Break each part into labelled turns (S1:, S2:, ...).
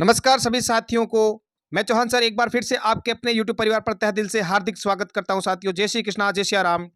S1: नमस्कार सभी साथियों को। मैं चौहान सर एक बार फिर से आपके अपने YouTube परिवार पर तहे दिल से हार्दिक स्वागत करता हूं साथियों। जय श्री कृष्णा, जय श्री राम।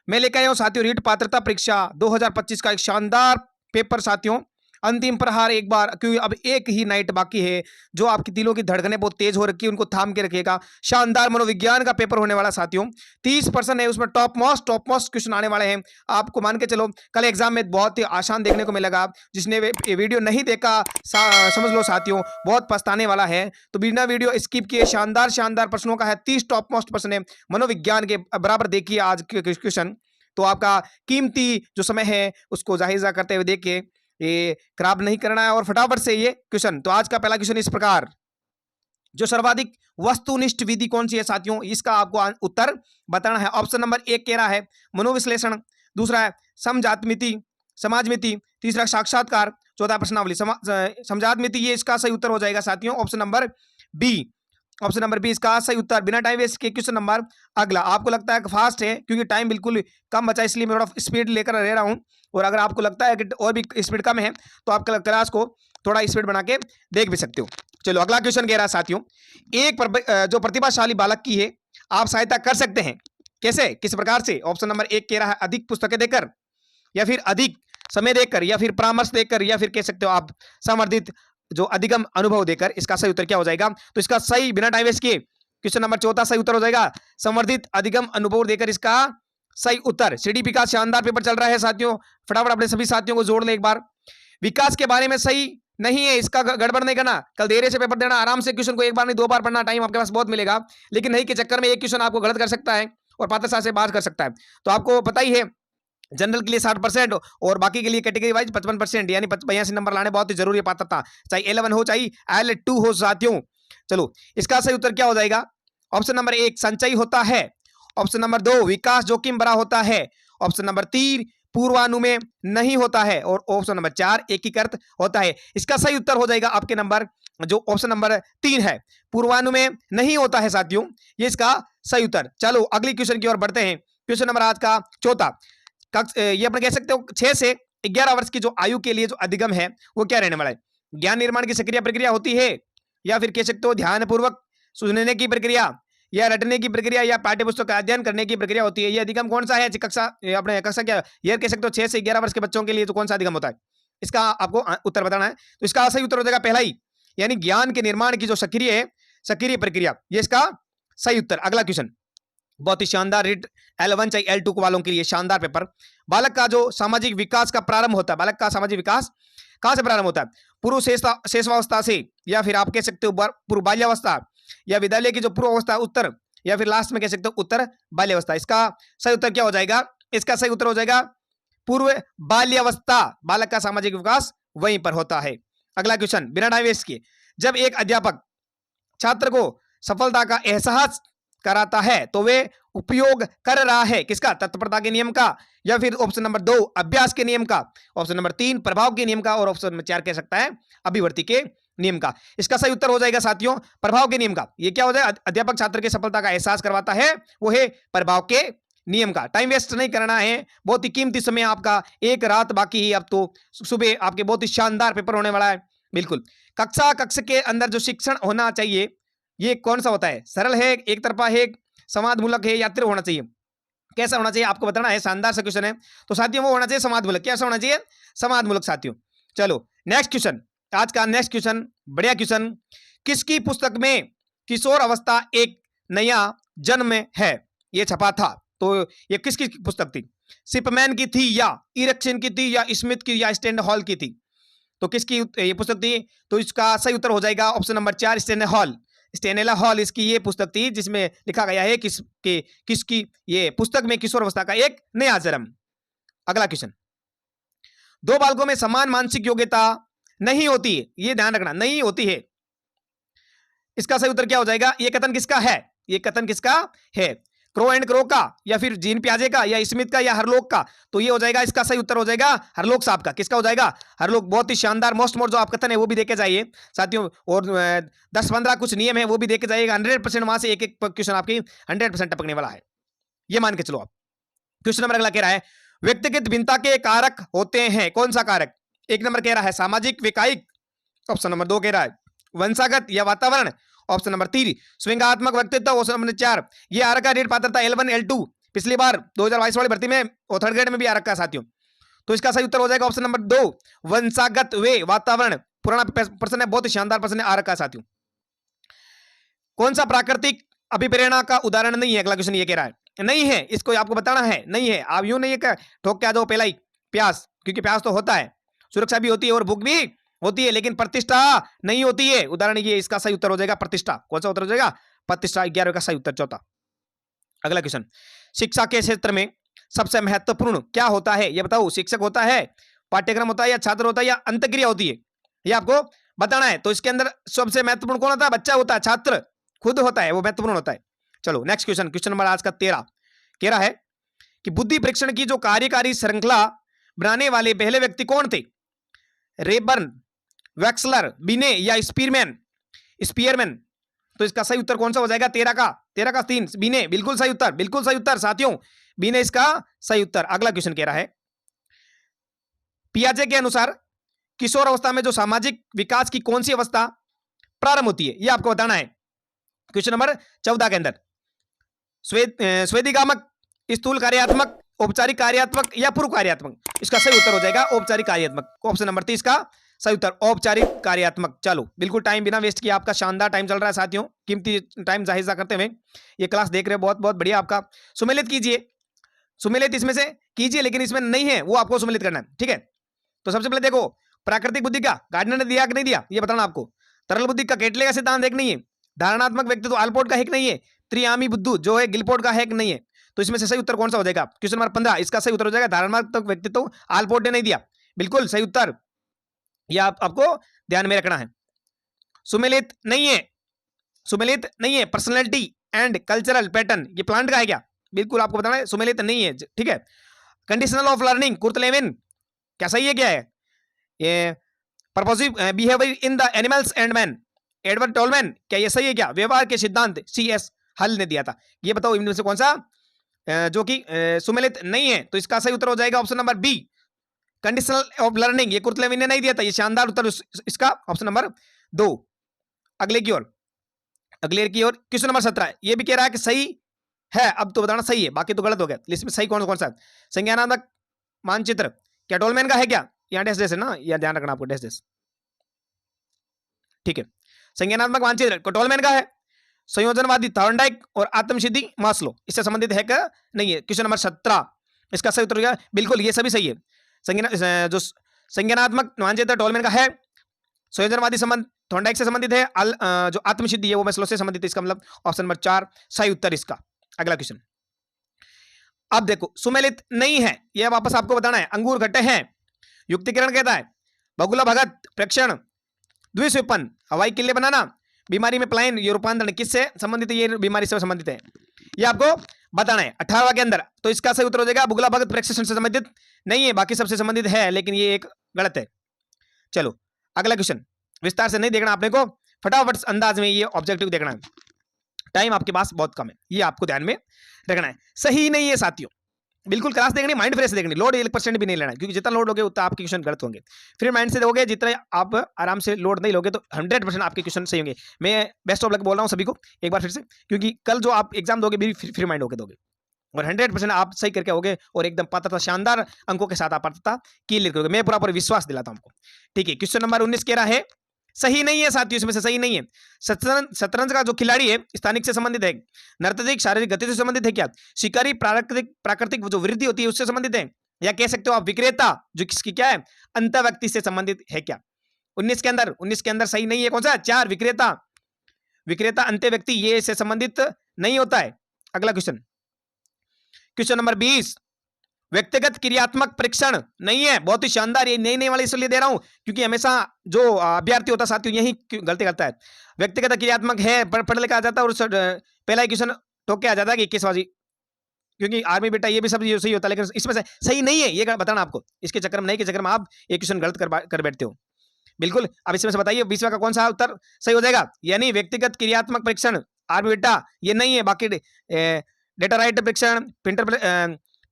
S1: मैं लेकर आया हूं साथियों रीट पात्रता परीक्षा 2025 का एक शानदार पेपर साथियों। अंतिम प्रहार एक बार, क्योंकि अब एक ही नाइट बाकी है। जो आपकी दिलों की धड़कनें बहुत तेज हो रखी है उनको थाम के रखिएगा। शानदार मनोविज्ञान का पेपर होने वाला साथियों। 30% है उसमें, टॉप मोस्ट क्वेश्चन आने वाले हैं। आपको मान के चलो कल एग्जाम में बहुत ही आसान देखने को मिलेगा। जिसने ये वीडियो नहीं देखा समझ लो साथियों बहुत पछताने वाला है। तो बिना वीडियो स्किप किए शानदार शानदार प्रश्नों का है। 30 टॉप मोस्ट प्रश्न है मनोविज्ञान के, बराबर देखिए आज के क्वेश्चन। तो आपका कीमती जो समय है उसको जाहिर करते हुए देखिए, ये खराब नहीं करना है और फटाफट से ये क्वेश्चन। तो आज का पहला क्वेश्चन इस प्रकार, जो सर्वाधिक वस्तुनिष्ठ विधि कौन सी है साथियों, इसका आपको उत्तर बताना है। ऑप्शन नंबर 1 कह रहा है मनोविश्लेषण, दूसरा है समझात्मिति समाजमिति, तीसरा साक्षात्कार, चौथा प्रश्नावली। समझात्मिति ये इसका सही उत्तर हो जाएगा साथियों, option number B. Option number B इसका सही उत्तर। बिना टाइम वेस्ट के क्वेश्चन नंबर अगला। आपको लगता है कि फास्ट है, क्योंकि टाइम बिल्कुल कम बचा इसलिए मैं थोड़ा स्पीड लेकर रह रहा हूं। और अगर आपको लगता है कि और भी स्पीड कम है तो आप क्लास को थोड़ा स्पीड बना के देख भी सकते हो। चलो अगला क्वेश्चन कह रहा है साथियों, जो प्रतिभाशाली बालक की है आप सहायता कर सकते हैं कैसे, किस प्रकार से। ऑप्शन नंबर 1 कह रहा है अधिक पुस्तकें देकर, या फिर अधिक समय देकर, या फिर परामर्श देकर, या फिर कह सकते हो आप संवर्धित जो अधिगम अनुभव देकर। इसका सही उत्तर क्या हो जाएगा, तो इसका सही बिना टाइम वेस्ट किए क्वेश्चन नंबर चौथा सही उत्तर हो जाएगा, संवर्धित अधिगम अनुभव देकर इसका सही उत्तर। सीडीपी का शानदार पेपर चल रहा है साथियों, फटाफट अपने सभी साथियों को जोड़ ले एक बार। विकास के बारे में सही नहीं है, इसका गड़बड़ नहीं करना। कल देर से पेपर देना, आराम से क्वेश्चन को एक बार नहीं 2 बार पढ़ना, टाइम आपके पास बहुत मिलेगा। लेकिन नहीं के चक्कर में एक क्वेश्चन आपको गलत कर सकता है और पात्रता से बाहर कर सकता है। तो आपको पता ही है जनरल के लिए 60% और बाकी के लिए कैटेगरी वाइज 55%, यानी 82 नंबर लाने बहुत ही जरूरी है पात्रता, चाहे L1 हो चाहे L2 हो साथियों। चलो इसका सही उत्तर क्या हो जाएगा, ऑप्शन नंबर 1 संचयी होता है, ऑप्शन नंबर 2 विकास जोखिम भरा होता है, ऑप्शन नंबर 3 पूर्वानुमेय नहीं होता है, और ऑप्शन नंबर 4 एकीकृत होता है। इसका सही उत्तर हो जाएगा आपके नंबर जो ऑप्शन नंबर 3 है, पूर्वानुमेय नहीं होता है साथियों, ये इसका सही उत्तर। चलो अगली क्वेश्चन की ओर बढ़ते हैं। क्वेश्चन नंबर आज का चौथा, ये अपने कह सकते हो 6 से 11 वर्ष की जो आयु के लिए जो अधिगम है वो क्या रहने वाला है। ज्ञान निर्माण की सक्रिय प्रक्रिया होती है, या फिर कह सकते हो ध्यानपूर्वक सुनने की प्रक्रिया, या रटने की प्रक्रिया, या पाठ्यपुस्तक का अध्ययन करने की प्रक्रिया होती है। ये अधिगम कौन सा है, कक्षा अपने कक्षा क्या ये कह सकते हो 6 से 11 वर्ष के बच्चों के लिए तो कौन सा अधिगम होता है, इसका आपको उत्तर बताना है। तो इसका सही उत्तर हो जाएगा पहला ही, यानी ज्ञान के निर्माण की जो सक्रिय प्रक्रिया, ये इसका सही उत्तर। अगला क्वेश्चन बहुत ही शानदार, रीट L1 चाहे L2 वालों के लिए शानदार पेपर। बालक का जो सामाजिक विकास का प्रारंभ होता है, बालक का सामाजिक विकास कहां से प्रारंभ होता है, पूर्व शेषावस्था से, या फिर आप कह सकते हो पूर्व बाल्यावस्था, या विद्यालय की जो पूर्व अवस्था उत्तर, या फिर लास्ट में कह सकते हो उत्तर बाल्यावस्था। इसका सही उत्तर क्या हो जाएगा, इसका सही उत्तर हो जाएगा पूर्व बाल्यावस्था। बालक का सामाजिक विकास वहीं पर होता है। अगला क्वेश्चन बिना टाइम वेस्ट किए, जब एक अध्यापक छात्र को सफलता का एहसास कराता है तो वे उपयोग कर रहा है किसका, तत्परता के नियम का, या फिर ऑप्शन नंबर 2 अभ्यास के नियम का, ऑप्शन नंबर 3 प्रभाव के नियम का, और ऑप्शन नंबर 4 कह सकता है अभिवर्ती के नियम का। इसका सही उत्तर हो जाएगा साथियों प्रभाव के नियम का। ये क्या हो जाए, अध्यापक छात्र की सफलता का एहसास करवाता है वो है प्रभाव के नियम का। टाइम वेस्ट नहीं करना है, बहुत ही कीमती समय आपका, एक रात बाकी ही, अब तो सुबह आपके बहुत ही शानदार पेपर होने वाला है। बिल्कुल कक्ष के अंदर जो शिक्षण होना चाहिए ये कौन सा होता है, सरल है, एक तरफा है, समाजमूलक है, या तीव्र होना चाहिए, कैसा होना चाहिए आपको बताना है। शानदार सा क्वेश्चन है। तो साथियों वो होना चाहिए समाजमूलक। कैसा होना चाहिए, समाजमूलक साथियों। चलो नेक्स्ट क्वेश्चन, आज का नेक्स्ट क्वेश्चन बढ़िया क्वेश्चन, किसकी पुस्तक में किशोर अवस्था एक नया जन्म है ये छपा था, तो ये किसकी पुस्तक थी, सिपमैन की थी, या इरेक्शन की थी, या स्मिथ की, या स्टैंड हॉल की थी। तो किसकी ये पुस्तक थी, तो इसका सही उत्तर हो जाएगा ऑप्शन नंबर 4 स्टेनेला हॉल इसकी ये पुस्तक थी, जिसमें लिखा गया है किसकी ये पुस्तक में किशोर अवस्था का एक नया जन्म। अगला क्वेश्चन, 2 बालकों में समान मानसिक योग्यता नहीं होती है, ये ध्यान रखना, नहीं होती है। इसका सही उत्तर क्या हो जाएगा, ये कथन किसका है, ये कथन किसका है, क्रो एंड क्रो का, या फिर जीन पियाजे का, या स्मिथ का, या हरलोक का। तो ये हो जाएगा, इसका सही उत्तर हो जाएगा हरलोक साहब का। किसका हो जाएगा, हरलोक। बहुत ही शानदार मोस्ट जो आप कथन है वो भी देखे जाइए साथियों, और 10-15 कुछ नियम है वो भी देखे जाइएगा। 100% वहां से एक क्वेश्चन आपकी 100% टपकने वाला है, ये मान के चलो आप। क्वेश्चन नंबर अगला कह रहा है व्यक्तिगत भिन्नता के कारक होते हैं, कौन सा कारक। 1 नंबर कह रहा है सामाजिक विकायिक, ऑप्शन नंबर 2 कह रहा है वंशागत या वातावरण, ऑप्शन नंबर 3 स्विंगात्मक व्यक्तित्व, ऑप्शन नंबर 4 ये आ रखा है रीट पात्रता L1 L2 पिछली बार 2022 वाली भर्ती में और थर्ड ग्रेड में भी आ रखा है साथियों। तो इसका सही उत्तर हो जाएगा ऑप्शन नंबर 2 वंशागत वे वातावरण। पुराना प्रश्न है, बहुत ही शानदार प्रश्न आ रखा है साथियों। कौन सा प्राकृतिक अभिप्रेरणा का उदाहरण नहीं है? अगला क्वेश्चन ये कह रहा है नहीं है, इसको आपको बताना है नहीं है। आप यूं नहीं है ठोक के आ जाओ पहला ही प्यास, क्योंकि प्यास तो होता है, सुरक्षा भी होती है और भूख भी होती है, लेकिन प्रतिष्ठा नहीं होती है। उदाहरण ये, इसका सही उत्तर हो जाएगा प्रतिष्ठा। कौन सा उत्तर हो जाएगा? प्रतिष्ठा। 11 का सही उत्तर चौथा। अगला क्वेश्चन, शिक्षा के क्षेत्र में सबसे महत्वपूर्ण क्या होता है? ये बताओ, शिक्षक होता है, पाठ्यक्रम होता है, या छात्र होता है, या अंतक्रिया होती है? ये आपको बताना है। तो इसके अंदर सबसे महत्वपूर्ण कौन होता है? बच्चा होता है, छात्र खुद होता है, वो महत्वपूर्ण होता है। चलो नेक्स्ट क्वेश्चन, क्वेश्चन नंबर आज का 13 कह रहा है कि बुद्धि परीक्षण की जो कार्यकारी श्रृंखला बनाने वाले पहले व्यक्ति कौन थे? रेबर्न, वैक्सलर, बिने या स्पीयरमैन? तो इसका सही उत्तर कौन सा हो जाएगा? 13 का 3 बिने। बिल्कुल सही उत्तर, बिल्कुल सही उत्तर साथियों, बिने इसका सही उत्तर। अगला क्वेश्चन कह रहा है पियाजे के अनुसार किशोर अवस्था में जो सामाजिक विकास की कौन सी अवस्था प्रारंभ होती है? यह आपको बताना है। क्वेश्चन नंबर 14 के अंदर स्वेदिगामक, स्थूल कार्यात्मक, औपचारिक कार्यात्मक या पूर्व कार्यात्मक? इसका सही उत्तर हो जाएगा औपचारिक कार्यात्मक। ऑप्शन नंबर 30 का सही उत्तर औपचारिक कार्यात्मक। चलो बिल्कुल टाइम बिना वेस्ट किया, आपका शानदार टाइम चल रहा है साथियों, कीमती टाइम जाहिर करते हुए ये क्लास देख रहे हो, बहुत बहुत बढ़िया। आपका सुमेलित कीजिए, सुमेलित इसमें से कीजिए, लेकिन इसमें नहीं है वो आपको सुमेलित करना है, ठीक है। तो सबसे पहले देखो, प्राकृतिक बुद्धि का गार्डनर ने दिया कि नहीं दिया, ये बताना आपको। तरल बुद्धि का केटले का सिद्धांत है कि नहीं है? धारणात्मक व्यक्तित्व आलपोर्ट का है कि नहीं है? त्रियामी बुद्धू जो है गिलपोर्ट का है कि नहीं है? तो इसमें से सही उत्तर कौन सा हो जाएगा? क्वेश्चन नंबर 15, इसका सही उत्तर हो जाएगा धारणात्मक व्यक्तित्व आलपोर्ट ने नहीं दिया। बिल्कुल सही उत्तर, यह आपको ध्यान में रखना है। सुमेलित नहीं है, सुमेलित नहीं है। पर्सनैलिटी एंड कल्चरल पैटर्न, ये प्लांट का है क्या? बिल्कुल आपको बताना है, सुमेलित नहीं है, ठीक है। Conditional of learning, Kurt Lewin, क्या सही है क्या है? ये purposive behaviour in the animals and man, Edward Tolman, क्या ये सही है क्या? व्यवहार के सिद्धांत, CS हल ने दिया था। ये बताओ इनमें से कौन सा जो कि सुमेलित नहीं है? तो इसका सही उत्तर हो जाएगा option number B, conditional of learning. ये कुर्ट लेविन ने नहीं दिया था, ये शानदार उत्तर इसका ऑप्शन नंबर 2। अगले की ओर, अगले की ओर क्वेश्चन नंबर 17, ये भी कह रहा है कि सही है, अब तो बताना सही है, बाकी तो गलत हो गया। लिस्ट में सही कौन कौन सा? संज्ञानात्मक मानचित्र, क्या टोलमैन का है क्या? यहाँ डैश डैश है ना, यह ध्यान रखना आपको, डैश डैश, ठीक है। संज्ञानात्मक मानचित्र टोलमैन का है। संयोजनवादी थॉर्नडाइक और आत्मसिद्धि मास्लो, इससे संबंधित है क्या? नहीं है। क्वेश्चन नंबर 17, इसका सही उत्तर हो गया बिल्कुल, ये सभी सही है। जो संज्ञानात्मक मानचित्र टोलमैन का है, संयोजनवादी संबंध थॉर्नडाइक से संबंधित है, जो आत्मसिद्धि है वो मास्लो से संबंधित है। इसका मतलब ऑप्शन नंबर 4 सही उत्तर इसका। अगला क्वेश्चन, अब देखो सुमेलित नहीं है, यह वापस आपको बताना है। अंगूर खट्टे हैं, युक्तिकरण कहता है। बगुला भगत प्रेक्षण, द्विस्विपन हवाई किले बनाना, बीमारी में पलायन, ये रूपांतरण किससे संबंधित है? ये बीमारी से संबंधित है, ये आपको बताना है 18वां के अंदर। तो इसका सही उत्तर हो जाएगा बुगला भगत प्रेक्षण से संबंधित नहीं है, बाकी सबसे संबंधित है, लेकिन ये एक गलत है। चलो अगला क्वेश्चन, विस्तार से नहीं देखना आपने को, फटाफट अंदाज में ये ऑब्जेक्टिव देखना है, टाइम आपके पास बहुत कम है, ये आपको ध्यान में रखना है। सही नहीं है साथियों, बिल्कुल क्लास देखनी, माइंड फ्रेश देखनी, लोड 1% भी नहीं लेना, क्योंकि जितना लोड लोगे उतना आपके क्वेश्चन गलत होंगे। फिर माइंड से दोगे, जितना आप आराम से लोड नहीं लोगे तो 100% आपके क्वेश्चन सही होंगे। मैं बेस्ट ऑफ लक बोल रहा हूँ सभी को एक बार फिर से, क्योंकि कल जो आप एग्जाम दोगे भी फ्री माइंड होकर दोगे और 100% आप सही करके होगे और एकदम पात्रता शानदार अंकों के साथ आप पात्रता क्लियर करोगे, मैं पूरा विश्वास दिलाता हूँ आपको, ठीक है। क्वेश्चन नंबर 19 कह रहा है सही नहीं है साथियों, इसमें से सही नहीं है। शतरंज का जो खिलाड़ी है स्थानिक से संबंधित है, नर्तकी शारीरिक गति से संबंधित है क्या, शिकारी प्राकृतिक जो वृद्धि होती है उससे संबंधित है, या कह सकते हो आप विक्रेता जो किसकी क्या है अंत व्यक्ति से संबंधित है क्या? 19 के अंदर सही नहीं है, कौन सा? 4 विक्रेता अंत्य व्यक्ति ये से संबंधित नहीं होता है। अगला क्वेश्चन, क्वेश्चन नंबर 20, व्यक्तिगत क्रियात्मक परीक्षण नहीं है, बहुत ही शानदार, ये नई वाले इसलिए दे रहा हूं क्योंकि हमेशा जो अभ्यर्थी होता है साथियों यही गलती करता है। व्यक्तिगत क्रियात्मक है, पढ़ लिखा आ जाता है और पहला क्वेश्चन टोक के आ जाता है कि 21वाजी, क्योंकि आर्मी बेटा ये भी सब सही होता है, लेकिन इसमें से सही नहीं है, ये बताना आपको। इसके चक्कर में नहीं के चक्कर में आप एक क्वेश्चन गलत कर बैठते हो, बिल्कुल। अब इसमें से बताइए 20वां का कौन सा उत्तर सही हो जाएगा? यानी व्यक्तिगत क्रियात्मक परीक्षण आर्मी बेटा ये नहीं है, बाकी डेटा राइट परीक्षण,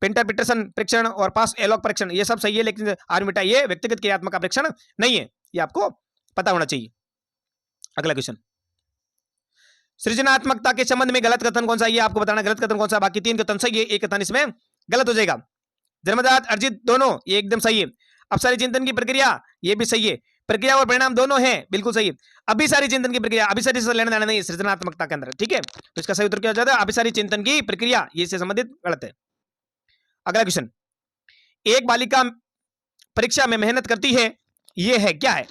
S1: पेंटर पीटरसन परीक्षण और पास एलॉग परीक्षण ये सब सही है, लेकिन आर्मी बेटा ये व्यक्तिगत क्रियात्मक परीक्षण नहीं है, ये आपको पता होना चाहिए। अगला क्वेश्चन, सृजनात्मकता के संबंध में गलत कथन कौन सा है, ये आपको बताना गलत कथन कौन सा। बाकी 3 कथन सही है, एक कथन इसमें गलत हो जाएगा। जन्मजात अर्जित दोनों, ये एकदम सही है। अपसारी चिंतन की प्रक्रिया, ये भी सही है। प्रक्रिया और परिणाम दोनों हैं, बिल्कुल सही है। अभिसारी चिंतन की प्रक्रिया, अभिसारी से लेना देना नहीं है सृजनात्मकता के अंदर, ठीक है। तो इसका सही उत्तर क्या हो जाता है, अभिसारी चिंतन की प्रक्रिया, ये इससे संबंधित गलत है। अगला क्वेश्चन, एक बालिका परीक्षा में मेहनत करती है, ये है क्या है।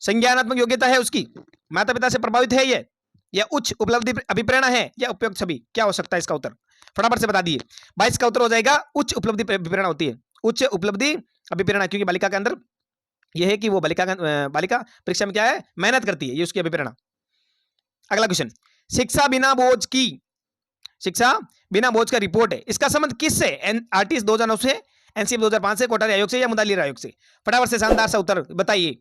S1: संज्ञानात्मक योग्यता है उसकी, माता पिता से प्रभावित है ये, या उच्च उपलब्धि अभिप्रेरणा है, या उपयुक्त सभी। क्या हो सकता है इसका उत्तर, फटाफट से बता दिए। 22 का उत्तर हो जाएगा उच्च उपलब्धि अभिप्रेरणा होती है, उच्च उपलब्धि अभिप्रेरणा, क्योंकि बालिका के अंदर यह है कि वो बालिका परीक्षा में क्या है, मेहनत करती है, ये उसकी अभिप्रेरणा। अगला क्वेश्चन, शिक्षा बिना बोझ की, शिक्षा बिना बोझ का रिपोर्ट है, इसका संबंध किससे, आरटीएस 2009 से, एनसीएफ 2005 से, कोटारी आयोग से, या मुदालिर आयोग से। फटाफट से शानदार सा उत्तर बताइए।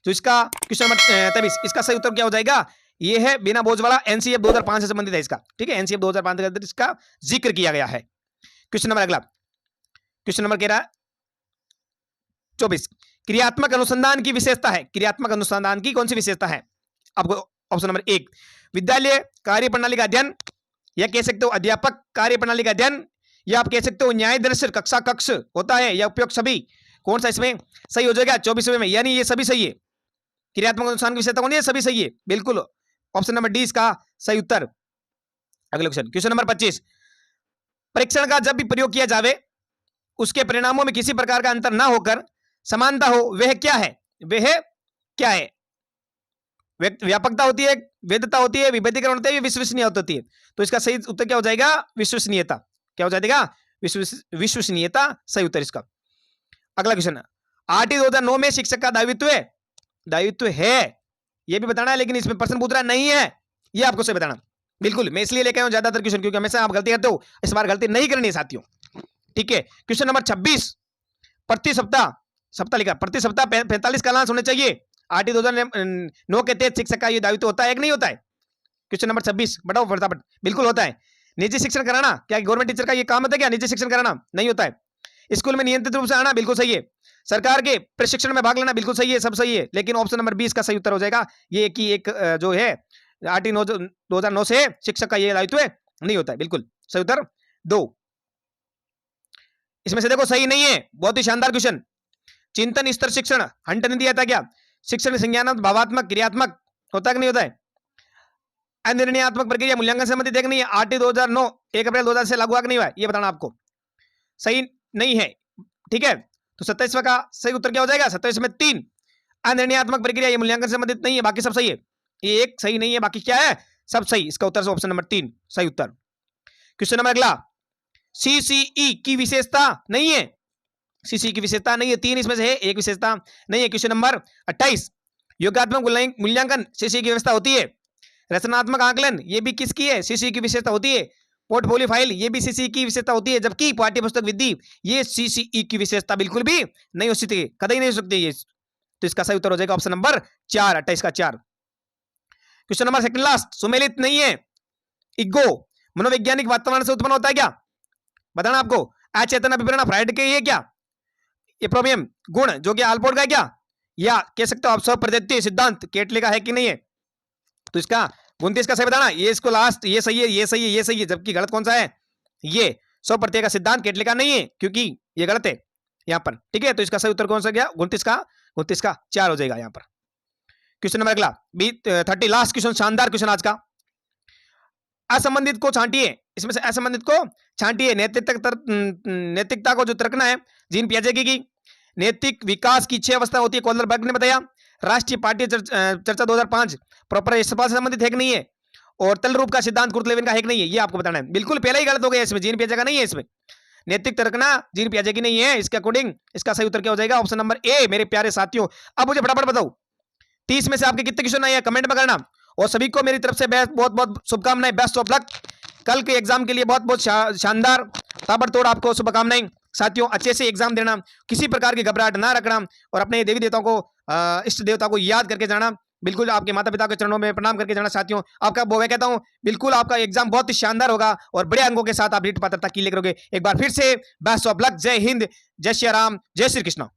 S1: तो इसका क्वेश्चन नंबर 23, इसका सही उत्तर क्या हो जाएगा, ये है बिना बोझ वाला, एनसीएफ 2005 से संबंधित है इसका, ठीक है। एनसीएफ 2005 के अंदर इसका जिक्र किया गया है। क्वेश्चन नंबर अगला, क्वेश्चन नंबर कह रहा है 24, क्रियात्मक अनुसंधान की विशेषता है, क्रियात्मक अनुसंधान की कौन सी विशेषता है। आपको ऑप्शन नंबर 1 विद्यालय कार्य प्रणाली का अध्ययन, या कह सकते हो अध्यापक कार्य प्रणाली का अध्ययन, या आप कह सकते हो न्याय दर्शन कक्षा कक्ष होता है, या उपयुक्त सभी। कौन सा इसमें सही हो जाएगा 24वें में, यानी ये सभी सही है। क्रियात्मक अनुसंधान की विशेषता कौन है, सभी सही है, बिल्कुल ऑप्शन नंबर डी इसका सही उत्तर। अगला क्वेश्चन, क्वेश्चन नंबर 25, परीक्षण का जब भी प्रयोग किया जावे उसके परिणामों में किसी प्रकार का अंतर ना होकर समानता हो, वह क्या है, वह क्या है। व्यापकता होती है, वैधता होती है, विभेदीकरण होता है, विश्वसनीयता होती है। तो इसका सही उत्तर क्या हो जाएगा, विश्वसनीयता। क्या हो जाएगा, विश्वसनीयता सही उत्तर इसका। अगला क्वेश्चन, आरटी 2009 में शिक्षक का दायित्व है, ये भी बताना है, लेकिन इसमें प्रश्न पूछ रहा नहीं है, ये आपको सही बताना। बिल्कुल, मैं इसलिए लेके आया हूं ज्यादातर क्वेश्चन, क्योंकि हमेशा आप गलती करते हो, इस बार गलती नहीं करनी है साथियों, ठीक है। क्वेश्चन नंबर 26, प्रति सप्ताह लिखा, प्रति सप्ताह 45 क्लास होने चाहिए। आरटी 2009 के तहत शिक्षक का ये दायित्व होता है कि नहीं होता है। क्वेश्चन नंबर 26 बताओ फटाफट। बिल्कुल होता है। निजी शिक्षण कराना, क्या गवर्नमेंट टीचर का ये काम होता है क्या, निजी शिक्षण कराना, नहीं होता है। स्कूल में नियंत्रित रूप से आना, बिल्कुल सही है। सरकार के प्रशिक्षण में भाग लेना, बिल्कुल सही है, सब सही है। लेकिन ऑप्शन नंबर 20 का सही उत्तर हो जाएगा ये कि एक जो है आरटी 2009 से शिक्षक का ये दायित्व नहीं होता है, बिल्कुल सही उत्तर 2। इसमें से देखो सही नहीं है, बहुत ही शानदार क्वेश्चन। चिंतन स्तर शिक्षण हंट ने दिया था क्या, शिक्षण संज्ञानात्मक भावात्मक क्रियात्मक होता है कि नहीं होता है। अनिर्णयात्मक प्रक्रिया मूल्यांकन से संबंधित है नहीं है। आरटी 2009 1 अप्रैल 2000 से लागू हुआ कि नहीं हुआ, ये बताना आपको सही नहीं है, ठीक है। तो 27वां का सही उत्तर क्या हो जाएगा, 27 में 3 अनिर्णयात्मक प्रक्रिया, ये मूल्यांकन से संबंधित नहीं है, बाकी सब सही है। ये एक सही नहीं है, बाकी क्या है, सब सही। इसका उत्तर ऑप्शन नंबर 3 सही उत्तर। क्वेश्चन नंबर अगला, सीसीई की विशेषता नहीं है, सीसीई की विशेषता नहीं है, 3 इसमें से है, एक विशेषता नहीं है। क्वेश्चन नंबर 28, योगात्मक मूल्यांकन सीसीई की व्यवस्था होती है। रचनात्मक आकलन, ये भी किसकी है, सीसीई की विशेषता होती है। पोर्टफोलियो फाइल, ये भी सीसीई की विशेषता होती है। जबकि पाठ्य पुस्तक विधि, ये सीसीई की विशेषता बिल्कुल भी नहीं हो सकती, कभी नहीं हो सकती ये। तो इसका सही उत्तर हो जाएगा ऑप्शन नंबर 4, 28 का 4। क्वेश्चन नंबर सेकंड लास्ट, सुमेलित नहीं है। इगो मनोवैज्ञानिक वातावरण से उत्पन्न होता है क्या, बताना आपको। अचेतन अभिप्रेरणा फ्राइड के ये क्या, एप्रोबियम गुण जो कि आल्पोर्ट का है क्या, या कह सकते हो आप स्वप्रतित्व सिद्धांत केटले का है कि नहीं है। तो इसका 29 का सही बताना, ये इसको लास्ट, ये सही है, ये सही है, ये सही है। जबकि गलत कौन सा है, ये स्वप्रत्यय का सिद्धांत केटले का नहीं है, क्योंकि ये गलत है यहां पर, ठीक है। तो इसका सही उत्तर कौन सा गया, 29 का 4 हो जाएगा यहां पर। क्वेश्चन नंबर अगला 30 लास्ट क्वेश्चन, शानदार क्वेश्चन आज का। असंबंधित को छांटिए, इसमें से असंबंधित को छांटिए। नैतिकता को जो तर्कना है, जीन पियाजे की नैतिक विकास की 6 अवस्था होती है, कोलरबर्ग ने बताया। राष्ट्रीय पार्टी चर्चा 2005 प्रॉपर इस्तेमाल से संबंधित है कि नहीं है, और तल रूप का सिद्धांत कुर्तलेविन का है कि नहीं है, ये आपको बताना है। बिल्कुल पहले ही गलत हो गया इसमें, जीन पियाजे का नहीं है इसमें। नैतिक तर्कना जीन पियाजे की नहीं है, इसके अकॉर्डिंग इसका सही उत्तर क्या हो जाएगा, ऑप्शन नंबर ए। मेरे प्यारे साथियों, अब मुझे फटाफट बताओ 30 में से आपके कितने क्वेश्चन आए हैं, कमेंट में करना। और सभी को मेरी तरफ से बहुत बहुत शुभकामनाएं, बेस्ट ऑफ लक। कल के एग्जाम के लिए बहुत बहुत शानदार ताबड़तोड़ आपको शुभकामनाएं। साथियों, अच्छे से एग्जाम देना, किसी प्रकार की घबराहट ना रखना, और अपने देवी देवताओं को, इष्ट देवता को याद करके जाना। बिल्कुल आपके माता पिता के चरणों में प्रणाम करके जाना। साथियों, आपका मैं कहता हूं, बिल्कुल आपका एग्जाम बहुत ही शानदार होगा, और बड़े अंकों के साथ आप रीट पात्रता क्लियर करोगे। एक बार फिर से बेस्ट ऑफ लक। जय हिंद, जय श्री राम, जय श्री कृष्ण।